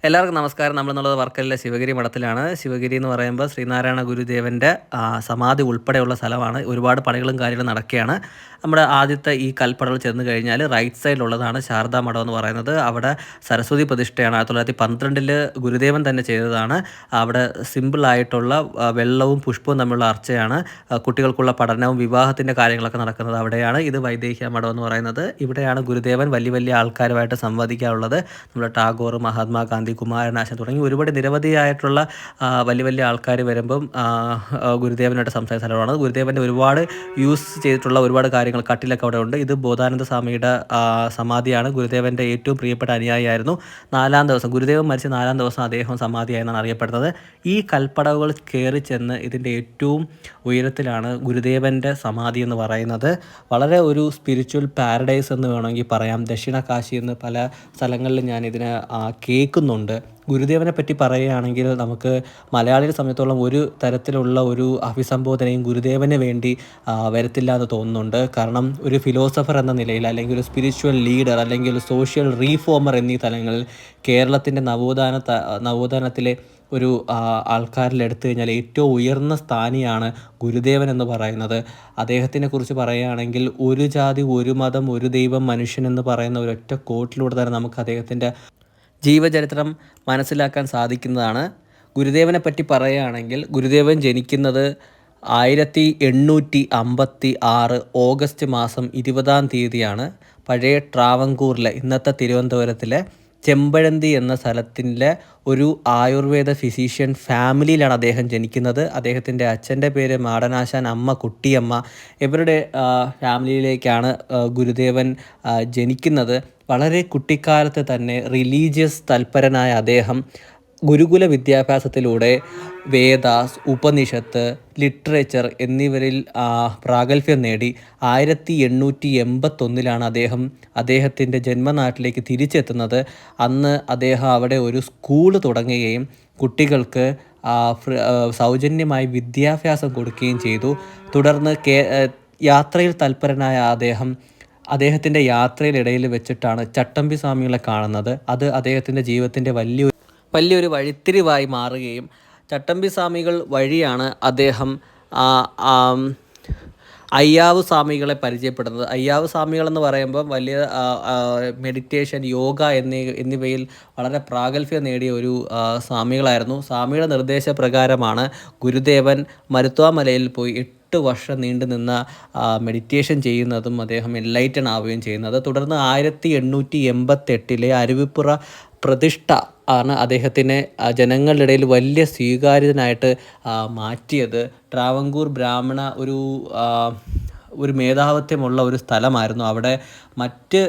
എല്ലാവർക്കും നമസ്കാരം. നമ്മളെന്നുള്ളത് വർക്കലിലെ ശിവഗിരി മഠത്തിലാണ്. ശിവഗിരി എന്ന് പറയുമ്പോൾ ശ്രീനാരായണ ഗുരുദേവൻ്റെ സമാധി ഉൾപ്പെടെയുള്ള സ്ഥലമാണ്. ഒരുപാട് പണികളും കാര്യങ്ങളും നടക്കുകയാണ്. നമ്മുടെ ആദ്യത്തെ ഈ കൽപ്പടകൾ ചെന്ന് കഴിഞ്ഞാൽ റൈറ്റ് സൈഡിലുള്ളതാണ് ശാരദാ മഠം എന്ന് പറയുന്നത്. അവിടെ സരസ്വതി പ്രതിഷ്ഠയാണ്. 1912 ഗുരുദേവൻ തന്നെ ചെയ്തതാണ്. അവിടെ സിമ്പിളായിട്ടുള്ള വെള്ളവും പുഷ്പവും തമ്മിലുള്ള അർച്ചയാണ്. കുട്ടികൾക്കുള്ള പഠനവും വിവാഹത്തിൻ്റെ കാര്യങ്ങളൊക്കെ നടക്കുന്നത് അവിടെയാണ്. ഇത് വൈദേഹ്യ മഠം എന്ന് പറയുന്നത്. ഇവിടെയാണ് ഗുരുദേവൻ വലിയ വലിയ ആൾക്കാരുമായിട്ട് സംവദിക്കാറുള്ളത്. നമ്മുടെ ടാഗോർ, മഹാത്മാഗാന്ധി, കുമാരനാശൻ തുടങ്ങി ഒരുപാട് നിരവധിയായിട്ടുള്ള വലിയ വലിയ ആൾക്കാർ വരുമ്പം ഗുരുദേവനായിട്ട് സംസാരിച്ച സ്ഥലമാണ്. ഗുരുദേവൻ്റെ ഒരുപാട് യൂസ് ചെയ്തിട്ടുള്ള ഒരുപാട് കാര്യങ്ങൾ കട്ടിലൊക്കെ അവിടെ ഉണ്ട്. ഇത് ബോധാനന്ദ സ്വാമിയുടെ സമാധിയാണ്. ഗുരുദേവൻ്റെ ഏറ്റവും പ്രിയപ്പെട്ട അനുയായിയായിരുന്നു. 4-ാം ദിവസം ഗുരുദേവൻ മരിച്ച 4-ാം ദിവസം അദ്ദേഹം സമാധിയായെന്നാണ് അറിയപ്പെടുന്നത്. ഈ കൽപ്പടവുകൾ കയറി ചെന്ന് ഇതിൻ്റെ ഏറ്റവും ഉയരത്തിലാണ് ഗുരുദേവൻ്റെ സമാധി എന്ന് പറയുന്നത്. വളരെ ഒരു സ്പിരിച്വൽ പാരഡൈസ് എന്ന് വേണമെങ്കിൽ പറയാം. ദക്ഷിണ കാശി എന്ന് പല സ്ഥലങ്ങളിലും ഞാൻ ഇതിനെ കേൾക്കുന്നുണ്ട്. ഗുരുദേവനെ പറ്റി പറയുകയാണെങ്കിൽ നമുക്ക് മലയാളിയെ സംബന്ധിച്ചോളം ഒരു തരത്തിലുള്ള ഒരു അഭിസംബോധനയും ഗുരുദേവന് വേണ്ടി വരത്തില്ല എന്ന് തോന്നുന്നുണ്ട്. കാരണം ഒരു ഫിലോസഫർ എന്ന നിലയിൽ, അല്ലെങ്കിൽ ഒരു സ്പിരിച്വൽ ലീഡർ, അല്ലെങ്കിൽ ഒരു സോഷ്യൽ റീഫോമർ എന്നീ തലങ്ങളിൽ കേരളത്തിൻ്റെ നവോത്ഥാനത്തിലെ ഒരു ആൾക്കാരിൽ എടുത്തു കഴിഞ്ഞാൽ ഏറ്റവും ഉയർന്ന സ്ഥാനിയാണ് ഗുരുദേവൻ എന്ന് പറയുന്നത്. അദ്ദേഹത്തിനെ കുറിച്ച് പറയുകയാണെങ്കിൽ ഒരു ജാതി, ഒരു മതം, ഒരു ദൈവം, മനുഷ്യൻ എന്ന് പറയുന്ന ഒരൊറ്റ കോട്ടിലൂടെ തന്നെ നമുക്ക് അദ്ദേഹത്തിൻ്റെ ജീവചരിത്രം മനസ്സിലാക്കാൻ സാധിക്കുന്നതാണ്. ഗുരുദേവനെ പറ്റി പറയുകയാണെങ്കിൽ ഗുരുദേവൻ ജനിക്കുന്നത് 1856 ഓഗസ്റ്റ് മാസം 20-ാം തീയതിയാണ്. പഴയ ട്രാവങ്കൂറിലെ, ഇന്നത്തെ തിരുവനന്തപുരത്തിലെ ചെമ്പഴന്തി എന്ന സ്ഥലത്തിലെ ഒരു ആയുർവേദ ഫിസീഷ്യൻ ഫാമിലിയിലാണ് അദ്ദേഹം ജനിക്കുന്നത്. അദ്ദേഹത്തിൻ്റെ അച്ഛൻ്റെ പേര് മാടനാശാൻ, അമ്മ കുട്ടിയമ്മ. ഇവരുടെ ഫാമിലിയിലേക്കാണ് ഗുരുദേവൻ ജനിക്കുന്നത്. വളരെ കുട്ടിക്കാലത്ത് തന്നെ റിലീജിയസ് തൽപരനായ അദ്ദേഹം ഗുരുകുല വിദ്യാഭ്യാസത്തിലൂടെ വേദാസ്, ഉപനിഷത്ത്, ലിറ്ററേച്ചർ എന്നിവരിൽ പ്രാഗൽഭ്യം നേടി 1881 അദ്ദേഹത്തിൻ്റെ ജന്മനാട്ടിലേക്ക് തിരിച്ചെത്തുന്നത്. അന്ന് അദ്ദേഹം അവിടെ ഒരു സ്കൂൾ തുടങ്ങുകയും കുട്ടികൾക്ക് സൗജന്യമായി വിദ്യാഭ്യാസം കൊടുക്കുകയും ചെയ്തു. തുടർന്ന് യാത്രയിൽ തൽപരനായ അദ്ദേഹത്തിൻ്റെ യാത്രയിലിടയിൽ വെച്ചിട്ടാണ് ചട്ടമ്പി സ്വാമികളെ കാണുന്നത്. അത് അദ്ദേഹത്തിൻ്റെ ജീവിതത്തിൻ്റെ വലിയൊരു വഴിത്തിരിവായി മാറുകയും ചട്ടമ്പി സ്വാമികൾ വഴിയാണ് അദ്ദേഹം അയ്യാവ് സ്വാമികളെ പരിചയപ്പെടുന്നത്. അയ്യാവ് സ്വാമികൾ എന്ന് പറയുമ്പോൾ വലിയ മെഡിറ്റേഷൻ, യോഗ എന്നിവയിൽ വളരെ പ്രാഗൽഭ്യം നേടിയ ഒരു സ്വാമികളായിരുന്നു. സ്വാമിയുടെ നിർദ്ദേശപ്രകാരമാണ് ഗുരുദേവൻ മരുത്വാമലയിൽ പോയി 8 വർഷം നീണ്ടു നിന്ന മെഡിറ്റേഷൻ ചെയ്യുന്നതും അദ്ദേഹം എൻലൈറ്റൺ ആവുകയും ചെയ്യുന്നത്. തുടർന്ന് 1888 അരുവിപ്പുറ പ്രതിഷ്ഠ ആണ് അദ്ദേഹത്തിനെ ജനങ്ങളുടെ ഇടയിൽ വലിയ സ്വീകാര്യനായിട്ട് മാറ്റിയത്. ട്രാവങ്കൂർ ബ്രാഹ്മണ ഒരു മേധാവിത്വമുള്ള ഒരു സ്ഥലമായിരുന്നു. അവിടെ മറ്റ്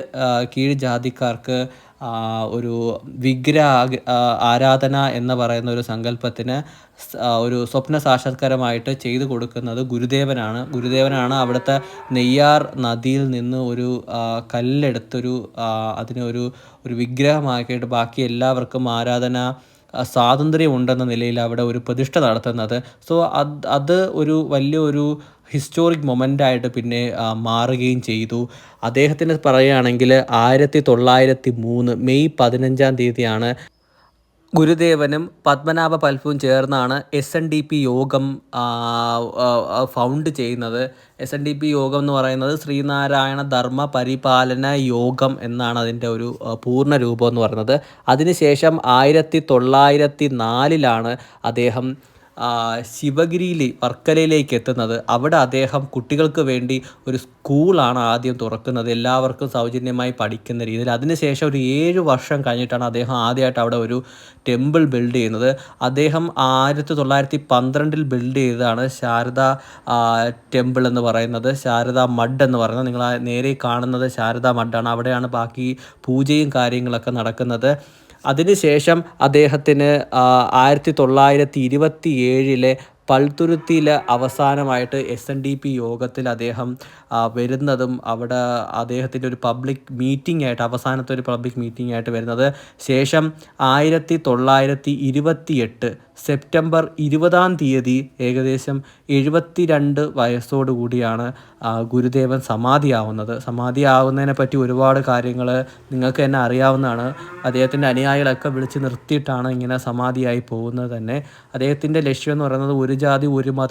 കീഴ്ജാതിക്കാർക്ക് ഒരു വിഗ്രഹ ആരാധന എന്ന് പറയുന്ന ഒരു സങ്കല്പത്തിന് ഒരു സ്വപ്ന സാക്ഷാത്കാരമായിട്ട് ചെയ്തു കൊടുക്കുന്നത് ഗുരുദേവനാണ്. അവിടുത്തെ നെയ്യാർ നദിയിൽ നിന്ന് ഒരു കല്ലെടുത്തൊരു അതിനെ ഒരു വിഗ്രഹമാക്കിയിട്ട് ബാക്കി എല്ലാവർക്കും ആരാധന സ്വാതന്ത്ര്യമുണ്ടെന്ന നിലയിൽ അവിടെ ഒരു പ്രതിഷ്ഠ നടത്തുന്നത്. സോ അത് ഒരു വലിയൊരു ഹിസ്റ്റോറിക് മൊമെൻ്റായിട്ട് പിന്നെ മാറുകയും ചെയ്തു. അദ്ദേഹത്തിന് പറയുകയാണെങ്കിൽ 1903 മെയ് 15-ാം തീയതിയാണ് ഗുരുദേവനും പത്മനാഭ പൽപ്പും ചേർന്നാണ് SNDP യോഗം ഫൗണ്ട് ചെയ്യുന്നത്. SNDP യോഗം എന്ന് പറയുന്നത് ശ്രീനാരായണ ധർമ്മ പരിപാലന യോഗം എന്നാണ് അതിൻ്റെ ഒരു പൂർണ്ണ രൂപം എന്ന് പറയുന്നത്. അതിനുശേഷം 1904 അദ്ദേഹം ശിവഗിരിയിൽ വർക്കലയിലേക്ക് എത്തുന്നത്. അവിടെ അദ്ദേഹം കുട്ടികൾക്ക് വേണ്ടി ഒരു സ്കൂളാണ് ആദ്യം തുറക്കുന്നത്, എല്ലാവർക്കും സൗജന്യമായി പഠിക്കുന്ന രീതിയിൽ. അതിനുശേഷം ഒരു 7 വർഷം കഴിഞ്ഞിട്ടാണ് അദ്ദേഹം ആദ്യമായിട്ട് അവിടെ ഒരു ടെമ്പിൾ ബിൽഡ് ചെയ്യുന്നത്. അദ്ദേഹം 1912 ബിൽഡ് ചെയ്തതാണ് ശാരദാ ടെമ്പിൾ എന്ന് പറയുന്നത്, ശാരദാ മഡ് എന്ന് പറയുന്നത്. നിങ്ങൾ നേരെ കാണുന്നത് ശാരദാ മഡാണ്. അവിടെയാണ് ബാക്കി പൂജയും കാര്യങ്ങളൊക്കെ നടക്കുന്നത്. അതിനുശേഷം അദ്ദേഹത്തിന് 1927 പൾത്തുരുത്തിയിൽ അവസാനമായിട്ട് SNDP യോഗത്തിൽ അദ്ദേഹം വരുന്നതും അവിടെ അദ്ദേഹത്തിൻ്റെ ഒരു പബ്ലിക് മീറ്റിംഗ് ആയിട്ട്, അവസാനത്തെ ഒരു പബ്ലിക് മീറ്റിംഗ് ആയിട്ട് വരുന്നത്. ശേഷം 1928 സെപ്റ്റംബർ 20-ാം തീയതി ഏകദേശം 72 വയസ്സോടു കൂടിയാണ് ഗുരുദേവൻ സമാധിയാവുന്നത്. സമാധിയാവുന്നതിനെ പറ്റി ഒരുപാട് കാര്യങ്ങൾ നിങ്ങൾക്ക് തന്നെ അറിയാവുന്നതാണ്. അദ്ദേഹത്തിൻ്റെ അനുയായികളൊക്കെ വിളിച്ച് നിർത്തിയിട്ടാണ് ഇങ്ങനെ സമാധിയായി പോകുന്നത് തന്നെ. അദ്ദേഹത്തിൻ്റെ ലക്ഷ്യം എന്ന് പറയുന്നത് ഒരു ജാതി ഒരു മതം